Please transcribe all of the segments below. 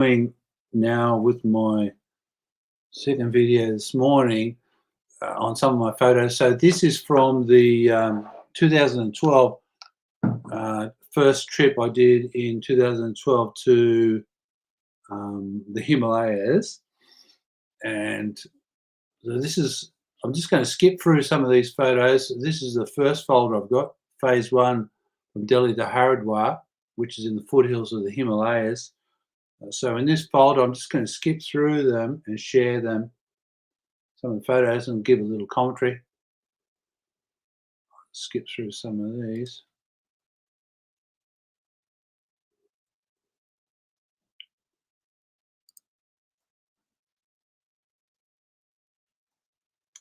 Doing now with my second video this morning on some of my photos. So this is from the 2012 first trip I did in 2012 to the Himalayas, and so this is. I'm just going to skip through some of these photos. This is the first folder I've got, phase one from Delhi to Haridwar, which is in the foothills of the Himalayas. So in this folder, I'm just going to skip through them and share them, some of the photos, and give a little commentary. Skip through some of these.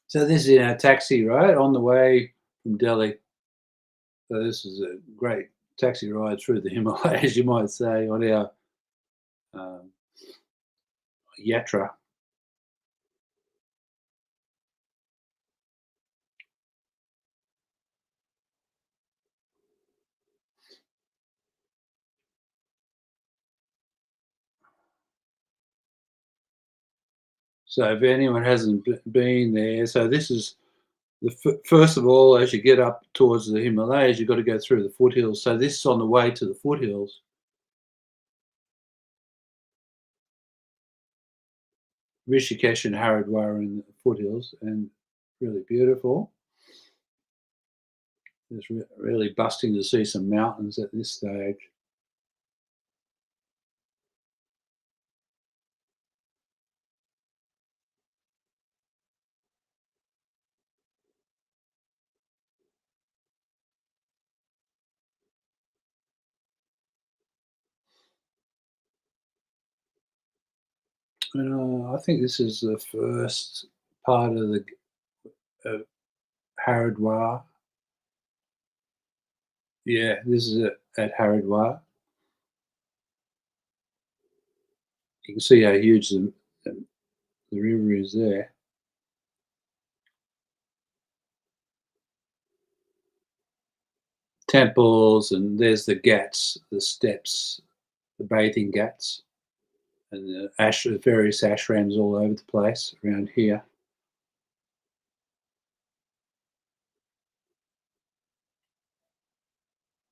So this is in our taxi, right, on the way from Delhi. So this is a great taxi ride through the Himalayas, you might say, on our um, Yatra. So if anyone hasn't been there, so this is the first of all, as you get up towards the Himalayas, you've got to go through the foothills. So this is on the way to the foothills. Rishikesh and Haridwar in the foothills, and really beautiful. It's really busting to see some mountains at this stage. I think this is the first part of the Haridwar. Yeah, this is it at Haridwar. You can see how huge the river is there. Temples, and there's the ghats, the steps, the bathing ghats, and the various ashrams all over the place around here.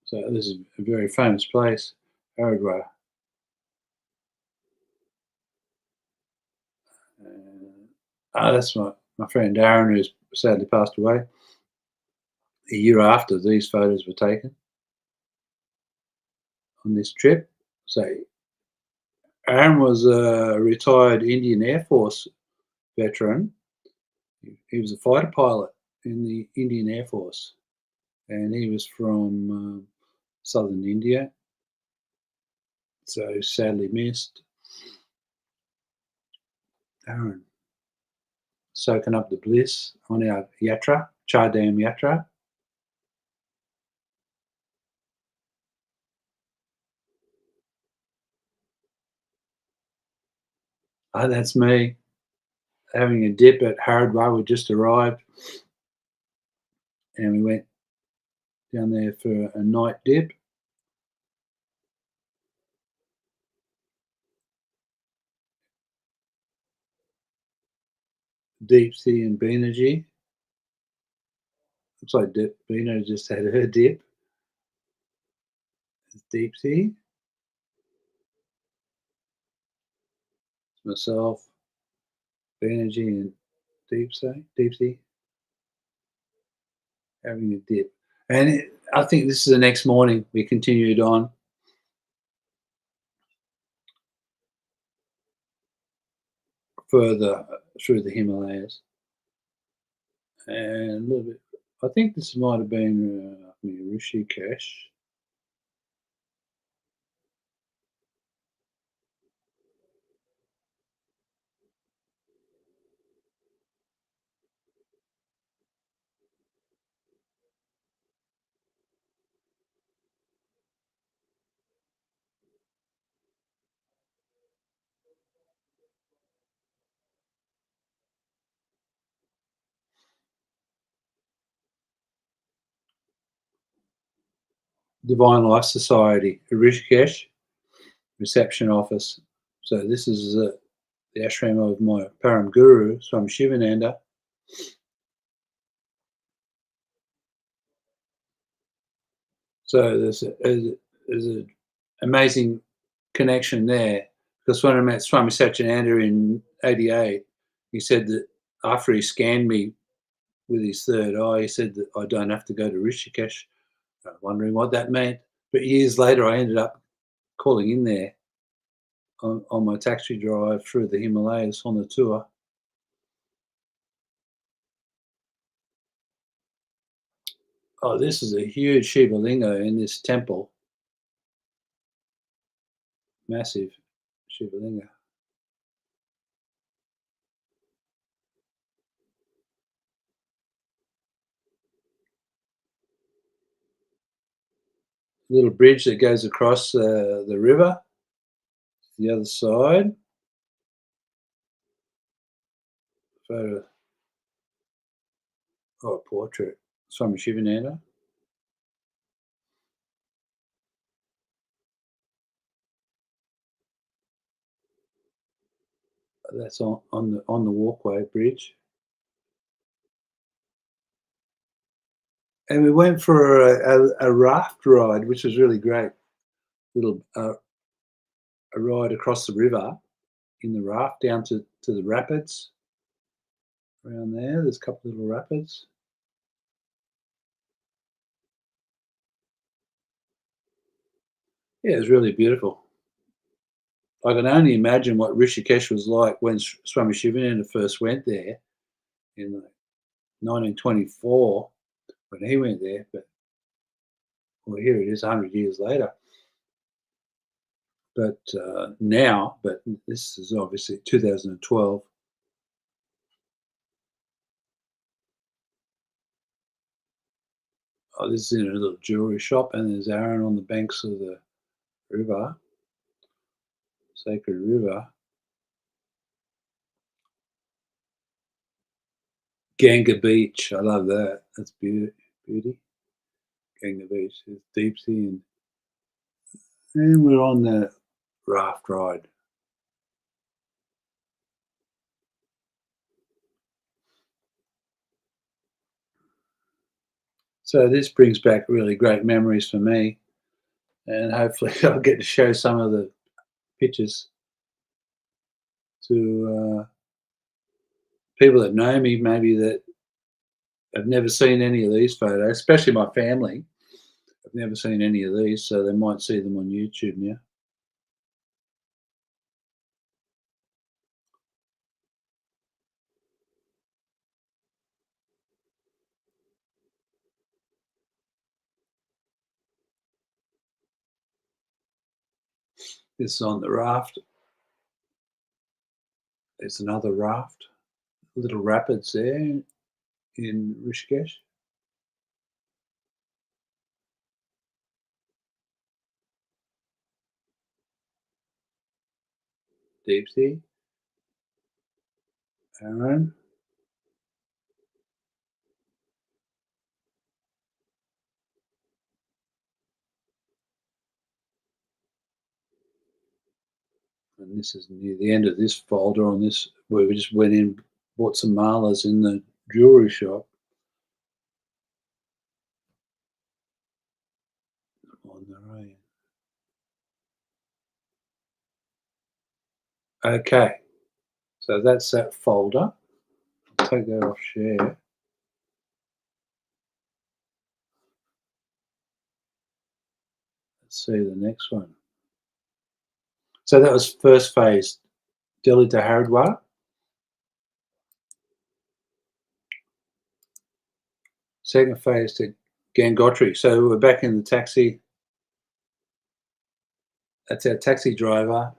So this is a very famous place, Haridwar. That's my friend Darren, who's sadly passed away a year after these photos were taken on this trip. So Aaron was a retired Indian Air Force veteran. He was a fighter pilot in the Indian Air Force, and he was from southern India. So sadly missed. Aaron, soaking up the bliss on our Yatra, Char Yatra. Oh, that's me having a dip at Haridwar. We just arrived, and we went down there for a night dip. Deep sea and Beenaji. Looks like Beena just had her dip. It's deep sea. It's myself, Beenaji, and deep sea, having a dip. And I think this is the next morning. We continued on further through the Himalayas, and a little bit. I think this might have been Rishikesh. Divine Life Society, Rishikesh, reception office. So this is the ashram of my Param Guru, Swami Shivananda. So there's an amazing connection there, because when I met Swami Satyananda in '88, he said that after he scanned me with his third eye, he said that I don't have to go to Rishikesh. Wondering what that meant. But years later, I ended up calling in there on my taxi drive through the Himalayas on the tour. Oh, this is a huge Shiva Linga in this temple. Massive Shiva Linga. Little bridge that goes across the river, the other side. Photo, oh, portrait. Swami Shivananda. That's on the walkway bridge. And we went for a raft ride, which was really great. Little a ride across the river in the raft down to the rapids around there. There's a couple of little rapids. Yeah, it was really beautiful. I can only imagine what Rishikesh was like when Swami Shivananda first went there in 1924 when he went there. But well, here it is 100 years later. But now, but this is obviously 2012. Oh, this is in a little jewelry shop, and there's Aaron on the banks of the river, sacred river. Ganga Beach, I love that. That's beauty. Ganga Beach, there's deep sea, and we're on the raft ride. So this brings back really great memories for me, and hopefully I'll get to show some of the pictures to people that know me, maybe that have never seen any of these photos, especially my family. I've never seen any of these, so they might see them on YouTube now. This is on the raft. There's another raft, little rapids there in Rishikesh. Deep sea, Aaron. And this is near the end of this folder on this, where we just went in, bought some malas in the jewelry shop on the right. Okay, so that's that folder. I'll take that off share. Let's see the next one. So that was first phase, Delhi to Haridwar. Second phase to Gangotri. So we're back in the taxi. That's our taxi driver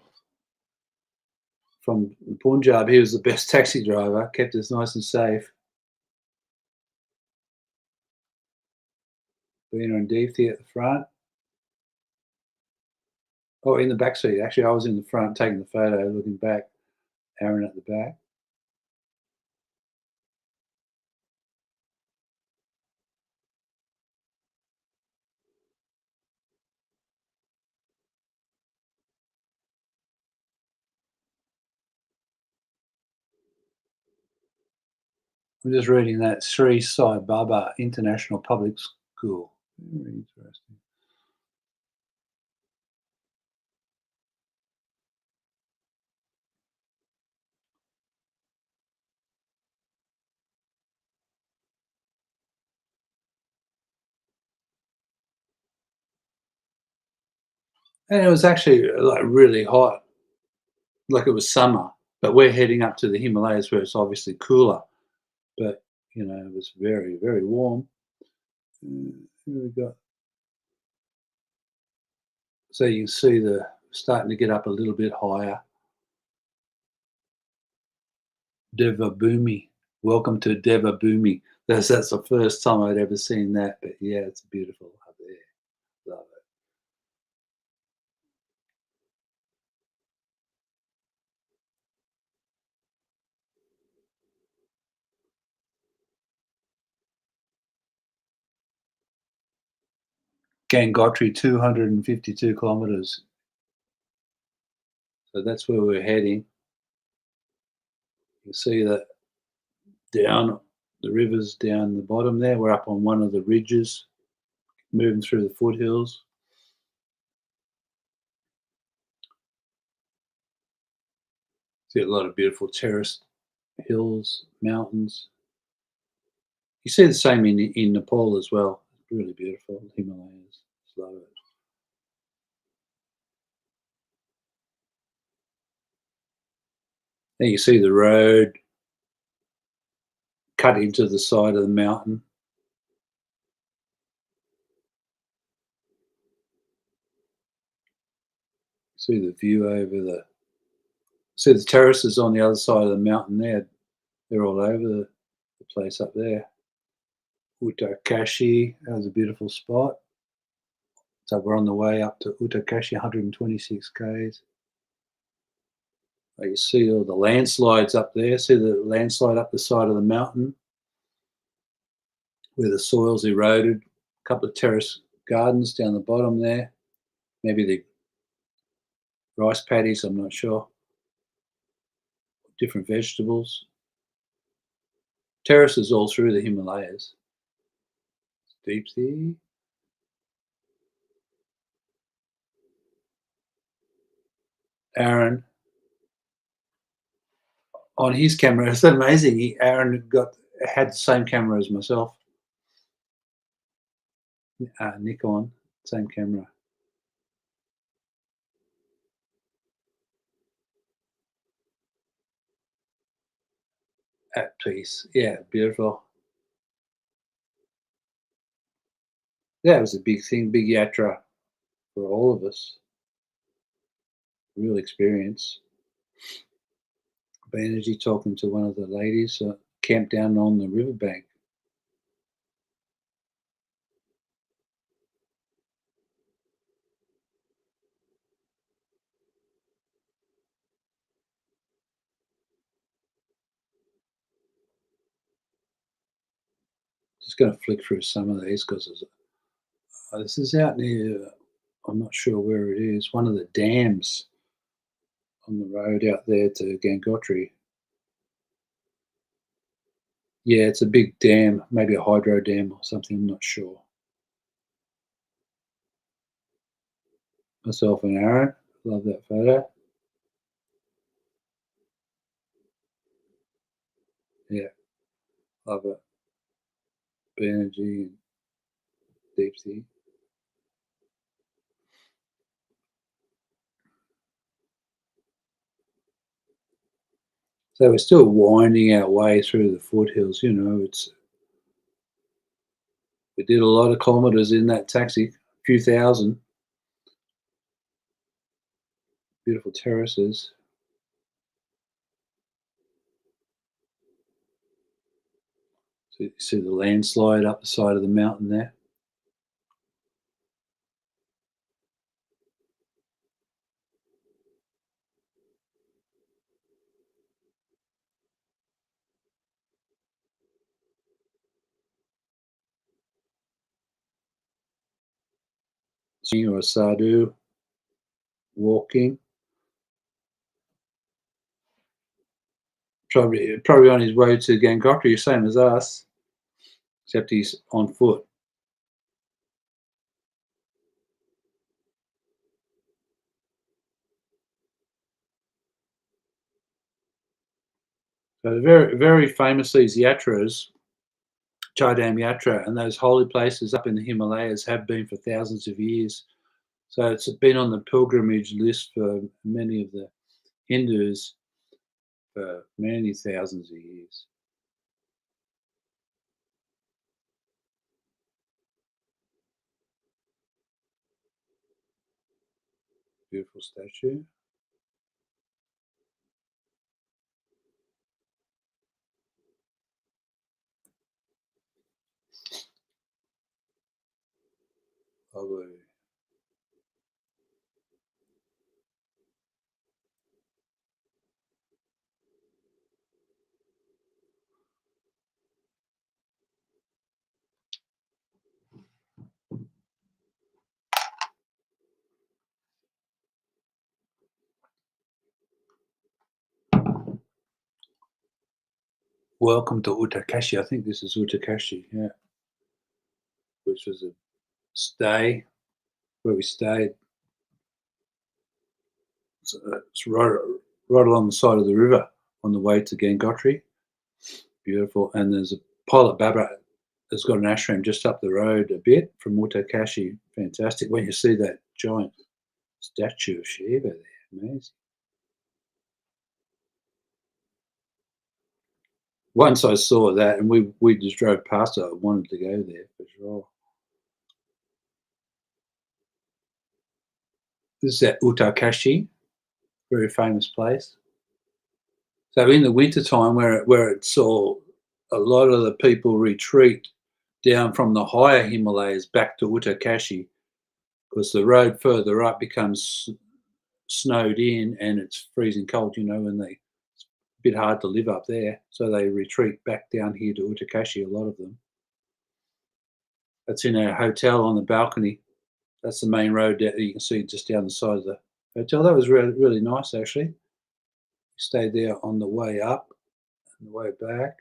from Punjab. He was the best taxi driver, kept us nice and safe. Beena and Deepthi at the front. Oh, in the back seat. Actually, I was in the front taking the photo, looking back. Aaron at the back. I'm just reading that Sri Sai Baba International Public School. Very interesting. And it was actually like really hot, like it was summer. But we're heading up to the Himalayas where it's obviously cooler. But it was very, very warm. Here we go. So you can see the starting to get up a little bit higher. Devabhoomi. Welcome to Devabhoomi. That's the first time I'd ever seen that. But yeah, it's beautiful up there. Love it. Gangotri, 252 kilometers. So that's where we're heading. You see that down the rivers down the bottom there. We're up on one of the ridges, moving through the foothills. See a lot of beautiful terraced hills, mountains. You see the same in Nepal as well. Really beautiful, Himalayas. Love it. There you see the road cut into the side of the mountain. See the view over see the terraces on the other side of the mountain there. They're all over the place up there. Uttarkashi, that was a beautiful spot. So we're on the way up to Uttarkashi, 126 k's. You see all the landslides up there. See the landslide up the side of the mountain where the soil's eroded. A couple of terrace gardens down the bottom there. Maybe the rice paddies, I'm not sure. Different vegetables. Terraces all through the Himalayas. Deep sea. Aaron, on his camera, it's amazing. Aaron had the same camera as myself. Nikon, same camera. At peace. Yeah, beautiful. Yeah, it was a big thing, big yatra for all of us. Real experience. Banerjee talking to one of the ladies camped down on the riverbank. Just going to flick through some of these because this is out near, I'm not sure where it is, one of the dams on the road out there to Gangotri. Yeah, it's a big dam, maybe a hydro dam or something, I'm not sure. Myself and Aaron, love that photo. Yeah, love it. Banerjee and Deep Sea. So we're still winding our way through the foothills. We did a lot of kilometres in that taxi, a few thousand. Beautiful terraces. So you see the landslide up the side of the mountain there. Or a sadhu walking. Probably on his way to Gangotri, same as us, except he's on foot. So very famous, these yatras, Char Yatra, and those holy places up in the Himalayas have been for thousands of years. So it's been on the pilgrimage list for many of the Hindus for many thousands of years. Beautiful statue. Lovely. Welcome to Uttarkashi. I think this is Uttarkashi, yeah, which was a stay where we stayed. It's right along the side of the river on the way to Gangotri. Beautiful. And there's a Pilot Baba that's got an ashram just up the road a bit from Uttarkashi. Fantastic. When you see that giant statue of Shiva there, amazing. Once I saw that, and we just drove past it, I wanted to go there for sure. This is at Uttarkashi, very famous place. So in the wintertime where it saw a lot of the people retreat down from the higher Himalayas back to Uttarkashi, because the road further up becomes snowed in and it's freezing cold, and it's a bit hard to live up there. So they retreat back down here to Uttarkashi, a lot of them. That's in our hotel on the balcony. That's the main road that you can see just down the side of the hotel. That was really nice, actually. We stayed there on the way up and the way back.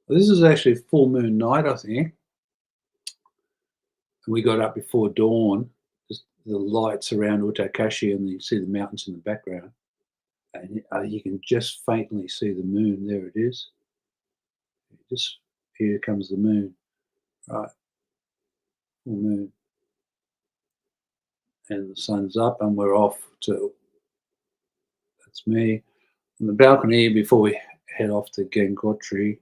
This is actually full moon night, I think. And we got up before dawn. Just the lights around Uttarkashi, and you see the mountains in the background. And you can just faintly see the moon. There it is. Just here comes the moon. Right, full moon. And the sun's up, and we're off to. That's me on the balcony before we head off to Gangotri.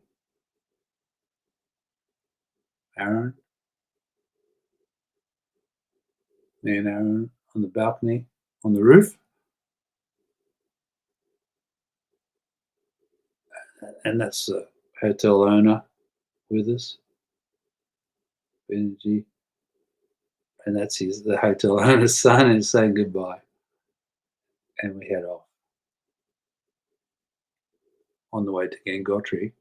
Aaron, me and Aaron on the balcony on the roof. And that's the hotel owner with us, Benji, and that's the hotel owner's son, is saying goodbye, and we head off on the way to Gangotri,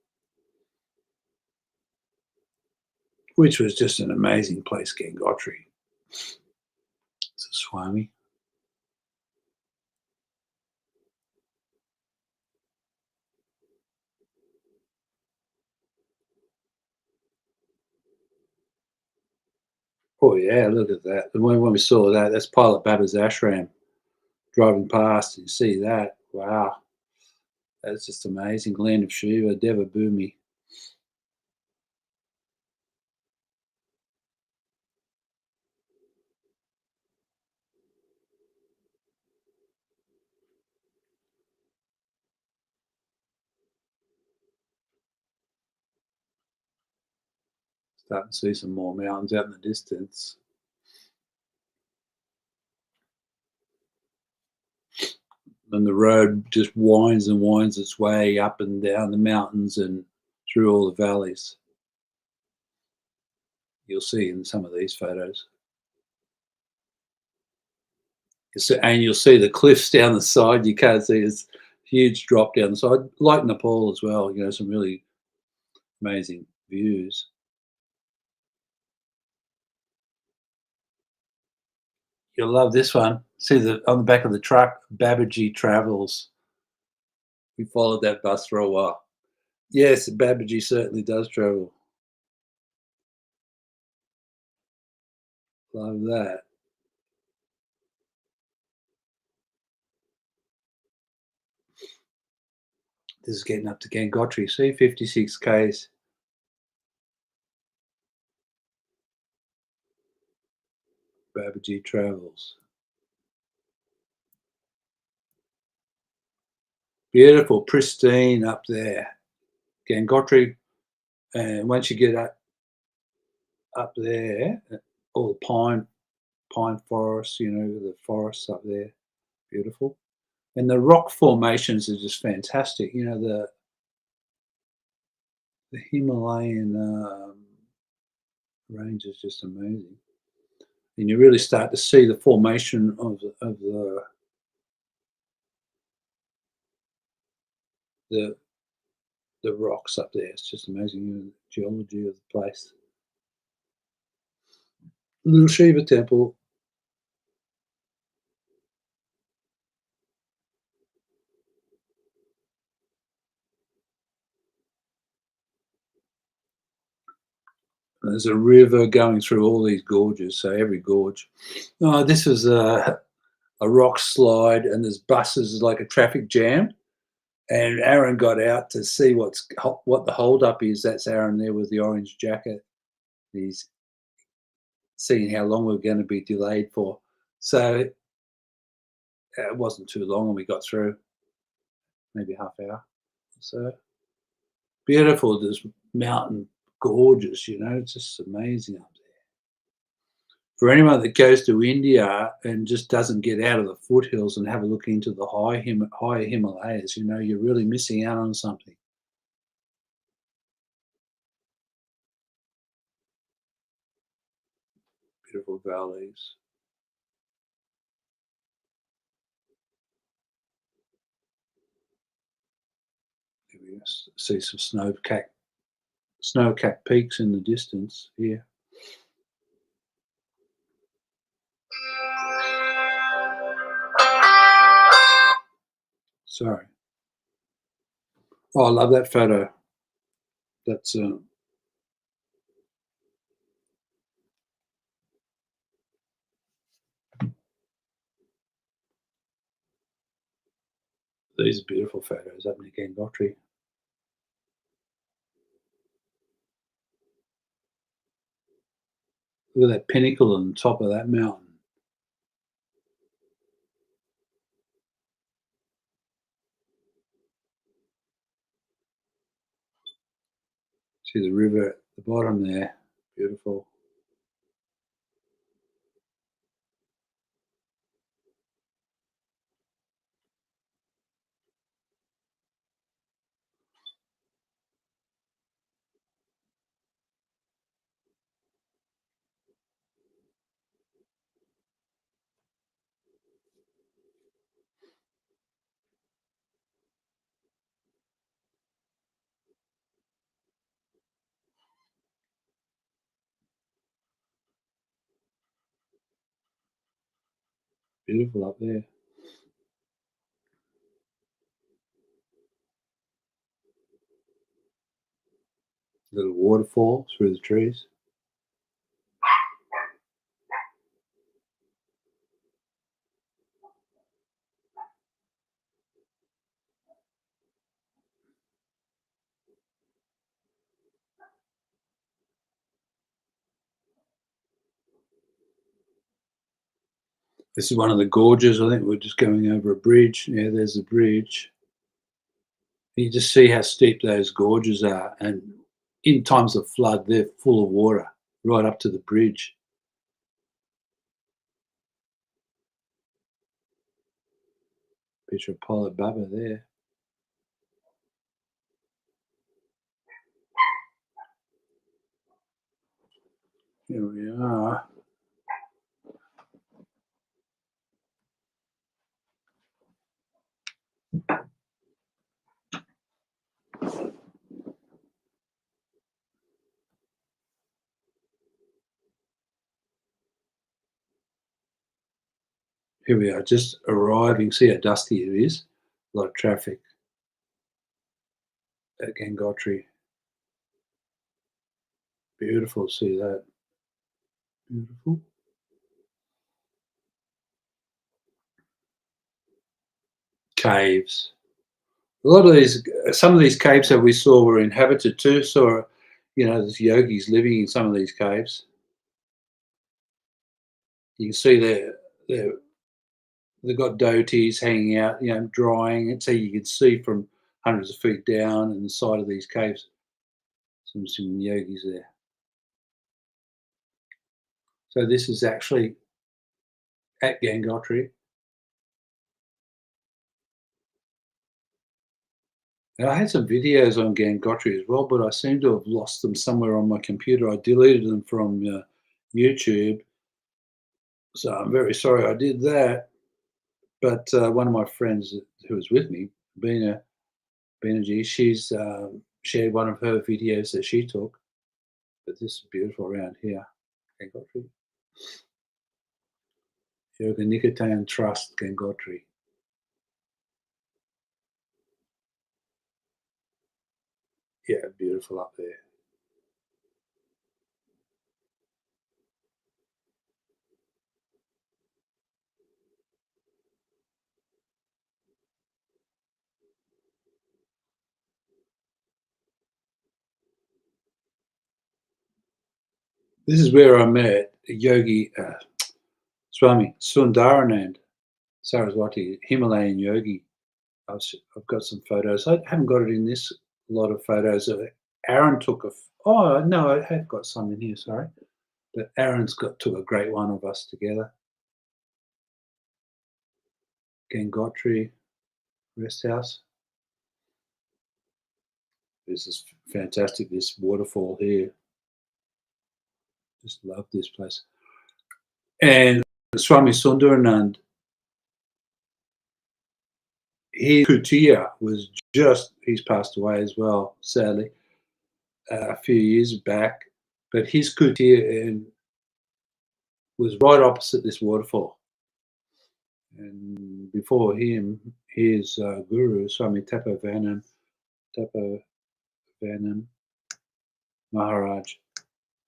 which was just an amazing place, Gangotri. It's a Swami. Oh yeah, look at that. And when we saw that, that's Pilot Baba's ashram driving past, and you see that. Wow, that's just amazing. Land of Shiva, Deva Bhumi. Starting to see some more mountains out in the distance. And the road just winds and winds its way up and down the mountains and through all the valleys. You'll see in some of these photos. And you'll see the cliffs down the side. You can't see this huge drop down the side, like Nepal as well. Some really amazing views. You'll love this one. See on the back of the truck, Babaji Travels. We followed that bus for a while. Yes, Babaji certainly does travel. Love that. This is getting up to Gangotri. See, 56 Ks. Babaji Travels. Beautiful, pristine up there. Gangotri. And once you get up there, all the pine forests, the forests up there, beautiful. And the rock formations are just fantastic. The Himalayan range is just amazing. And you really start to see the formation the the rocks up there. It's just amazing, the geology of the place. Little Shiva temple. There's a river going through all these gorges, so every gorge. Oh, this is a rock slide, and there's buses, like a traffic jam. And Aaron got out to see what the hold up is. That's Aaron there with the orange jacket. He's seeing how long we're going to be delayed for. So it wasn't too long, and we got through, maybe half hour. So beautiful, this mountain gorgeous. It's just amazing up there. For anyone that goes to India and just doesn't get out of the foothills and have a look into the higher Himalayas, you're really missing out on something. Beautiful valleys. There we see some snow-capped peaks in the distance here. Sorry. Oh, I love that photo. That's these are beautiful photos up in Gangotri. Look at that pinnacle on the top of that mountain. See the river at the bottom there. Beautiful. Beautiful up there. Little waterfall through the trees. This is one of the gorges. I think we're just going over a bridge. Yeah, there's the bridge. You just see how steep those gorges are. And in times of flood, they're full of water right up to the bridge. Picture of Pilot Baba there. Here we are. Here we are, just arriving. See how dusty it is? A lot of traffic at Gangotri. Beautiful, see that? Beautiful. Caves. A lot of these, some of these caves that we saw were inhabited too. Saw, there's yogis living in some of these caves. You can see they're they've got dhotis hanging out, drying it, so you can see from hundreds of feet down in the side of these caves. Some yogis there. So this is actually at Gangotri. And I had some videos on Gangotri as well, but I seem to have lost them somewhere on my computer. I deleted them from YouTube, so I'm very sorry I did that. But one of my friends who was with me, Bina G, she's shared one of her videos that she took. But this is beautiful around here. Gangotri. Yoga Nikatan Trust, Gangotri. Yeah, beautiful up there. This is where I met Yogi Swami Sundaranand Saraswati, Himalayan yogi. I've got some photos. I haven't got it in this lot of photos. Aaron took a. Oh no, I have got some in here. Sorry, but Aaron's took a great one of us together. Gangotri Rest House. This is fantastic. This waterfall here. Just love this place. And Swami Sundaranand, his kutia was he's passed away as well, sadly, a few years back. But his kutia was right opposite this waterfall. And before him, his guru, Swami Tapovanam Maharaj,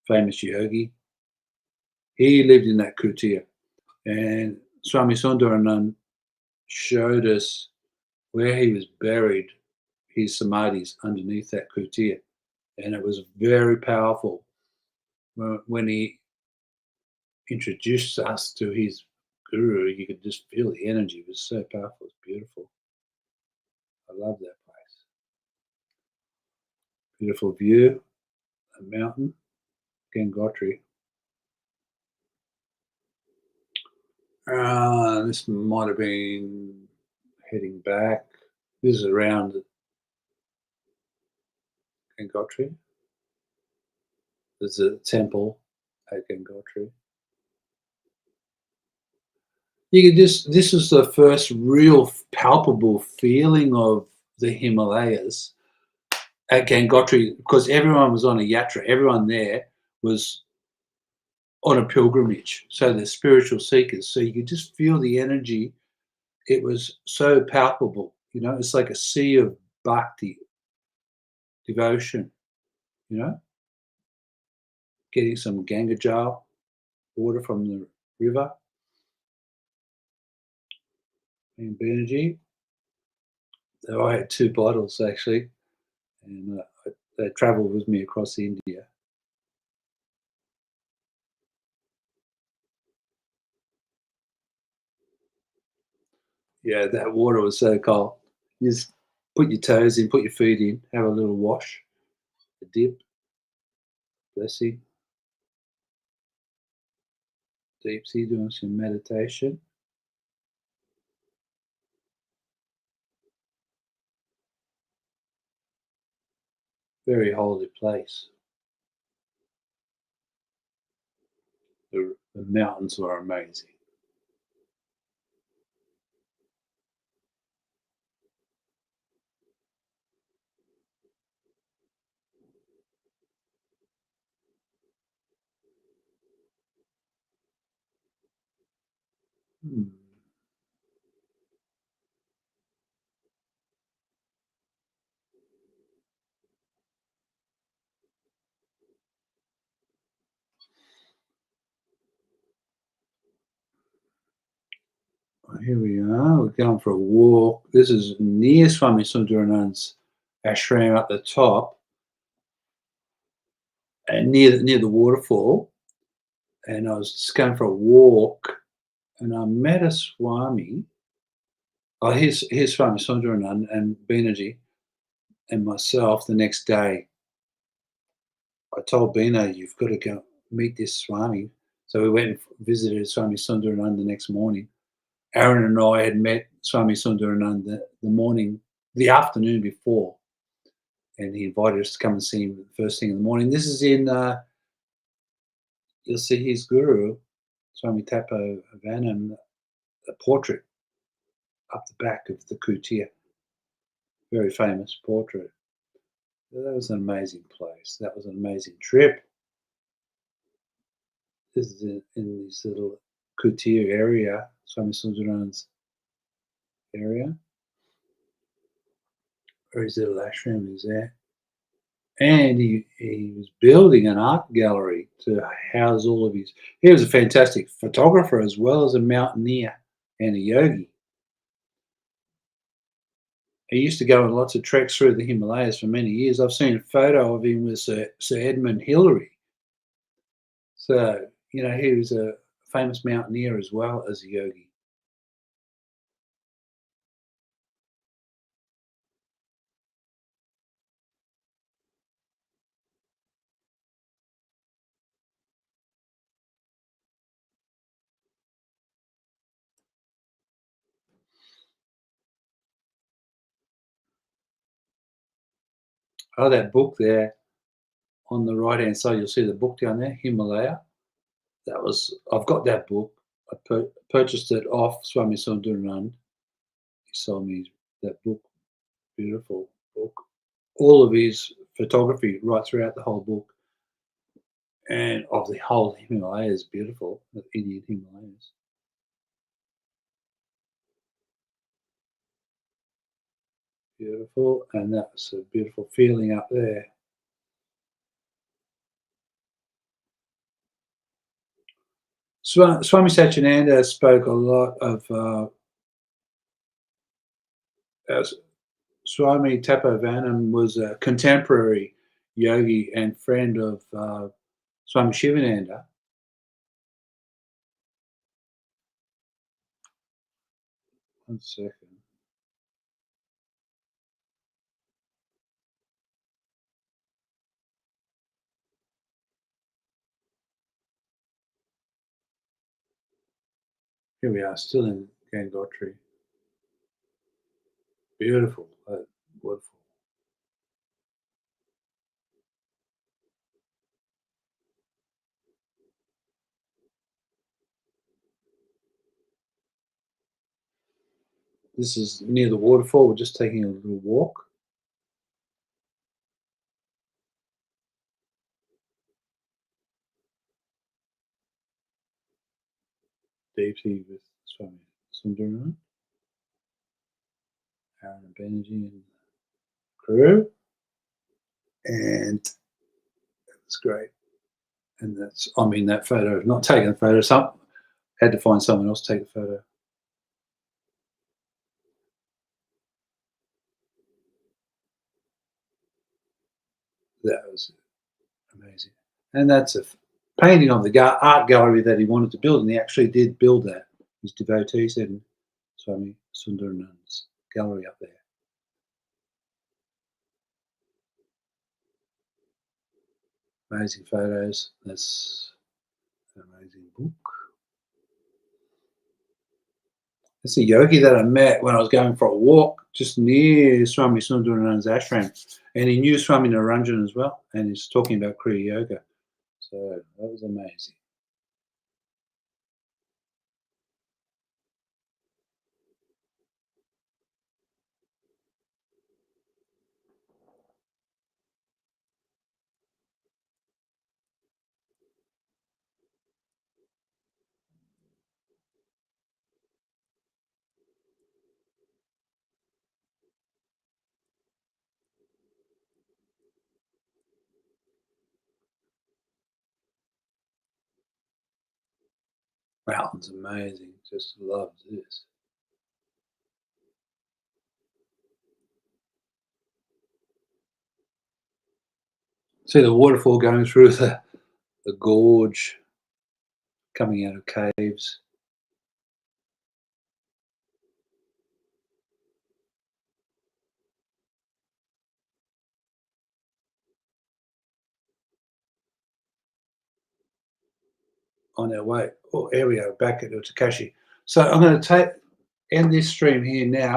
famous yogi, he lived in that kutia. And Swami Sundaranand showed us where he was buried, his samadhis underneath that kutia. And it was very powerful when he introduced us to his guru. You could just feel the energy. It was so powerful. It's beautiful. I love that place. Beautiful view, a mountain, Gangotri. This might have been heading back. This is around Gangotri. There's a temple at Gangotri. You could this was the first real palpable feeling of the Himalayas at Gangotri, because everyone was on a yatra. Everyone there was on a pilgrimage. So they're spiritual seekers. So you could just feel the energy. It was so palpable. It's like a sea of bhakti, devotion, you know, getting some Ganga Jal water from the river in Banerjee. So I had two bottles actually, and they travelled with me across India. Yeah, that water was so cold. You just put your toes in, put your feet in, have a little wash, a dip, blessing, deep sea, doing some meditation. Very holy place. The mountains were amazing. Hmm. Here we are. We're going for a walk. This is near Swami Sundaranand's ashram up the top, and near the waterfall. And I was just going for a walk, and I met a Swami. Oh, here's Swami Sundaranand and Binaji and myself the next day. I told Bina, you've got to go meet this Swami. So we went and visited Swami Sundaranand the next morning. Aaron and I had met Swami Sundaranand the afternoon before, and he invited us to come and see him the first thing in the morning. This is in, you'll see his guru, Swami Tapo Vanam, a portrait up the back of the kutia. Very famous portrait. That was an amazing place. That was an amazing trip. This is in this little kutia area, Swami Sundaranand's area, or his little ashram is there. And he was building an art gallery to house all of his. He was a fantastic photographer as well as a mountaineer and a yogi. He used to go on lots of treks through the Himalayas for many years. I've seen a photo of him with Sir Edmund Hillary. So, he was a famous mountaineer as well as a yogi. Oh, that book there on the right-hand side, you'll see the book down there, Himalaya. I've got that book. I purchased it off Swami Sundaranand. He sold me that book. Beautiful book. All of his photography right throughout the whole book and of the whole Himalayas, beautiful, the Indian Himalayas. Beautiful, and that's a beautiful feeling up there. Swami Satyananda spoke a lot of Swami Tapovanam was a contemporary yogi and friend of Swami Shivananda. One second. Here we are, still in Gangotri. Beautiful, wonderful. This is near the waterfall. We're just taking a little walk. Deeply with Swami Sundaram, Aaron and Banerjee and crew. And it's great. And that photo, not taking the photo, had to find someone else to take the photo. That was amazing. And that's a painting of the art gallery that he wanted to build, and he actually did build that. His devotees and Swami Sundaranand's gallery up there. Amazing photos. That's an amazing book. It's a yogi that I met when I was going for a walk just near Swami Sundaranand's ashram. And he knew Swami Naranjan as well. And he's talking about Kriya Yoga. So that was amazing. Mountain's amazing. Just loved this. See the waterfall going through the gorge, coming out of caves. On our way. Oh, here we are, back at Utakashi. So I'm going to end this stream here now.